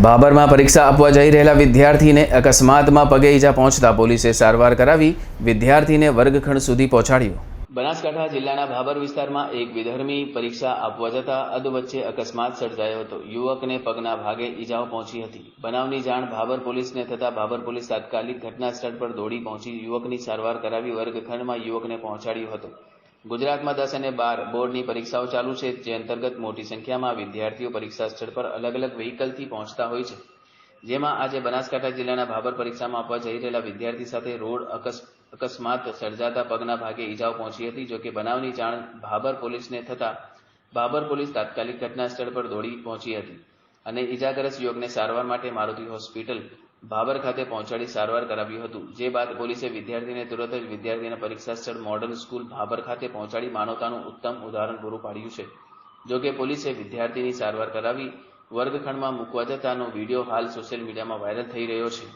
બાબરમાં પરીક્ષા આપવા જઈ રહેલા વિદ્યાર્થીને અકસ્માતમાં પગે ઈજા પહોંચતા પોલીસે સારવાર કરાવી વિદ્યાર્થીને વર્ગખંડ સુધી પહોંચાડ્યો। બનાસકાંઠા જિલ્લાના ભાબર વિસ્તારમાં એક વિધર્મી પરીક્ષા આપવા જતા અધવચ્ચે અકસ્માત સર્જાયો હતો। યુવકને પગના ભાગે ઈજાઓ પહોંચી હતી। બનાવની જાણ ભાબર પોલીસને થતા ભાબર પોલીસ તાત્કાલિક ઘટના સ્થળ પર દોડી પહોંચી યુવકની સારવાર કરાવી વર્ગખંડમાં યુવકને પહોંચાડ્યો હતો। ગુજરાતમાં 10 અને 12 બોર્ડની પરીક્ષાઓ ચાલુ છે, જે અંતર્ગત મોટી સંખ્યામાં વિદ્યાર્થીઓ પરીક્ષા સ્થળ પર અલગ અલગ વ્હીકલથી પહોંચતા હોય છે। જેમાં આજે બનાસકાંઠા જિલ્લાના ભાબર પરીક્ષામાં આપવા જઈ રહેલા વિદ્યાર્થી સાથે રોડ અકસ્માત સર્જાતા પગના ભાગે ઈજાઓ પહોંચી હતી। જોકે બનાવની જાણ ભાબર પોલીસને થતા ભાબર પોલીસ તાત્કાલિક ઘટના સ્થળ પર દોડી પહોંચી હતી અને ઈજાગ્રસ્ત યુવકને સારવાર માટે મારુતિ હોસ્પિટલ ભાબર ખાતે પહોંચાડી સારવાર કરાવ્યું હતું। જે બાદ પોલીસે વિદ્યાર્થીને તુરંત જ વિદ્યાર્થીના પરીક્ષા સ્થળ મોડર્ન સ્કૂલ ભાબર ખાતે પહોંચાડી માનવતાનું ઉત્તમ ઉદાહરણ પૂરું પાડ્યું છે। જોકે પોલીસે વિદ્યાર્થીની સારવાર કરાવી વર્ગખંડમાં મૂકવા જતાનો વિડીયો હાલ સોશિયલ મીડિયામાં વાયરલ થઈ રહ્યો છે।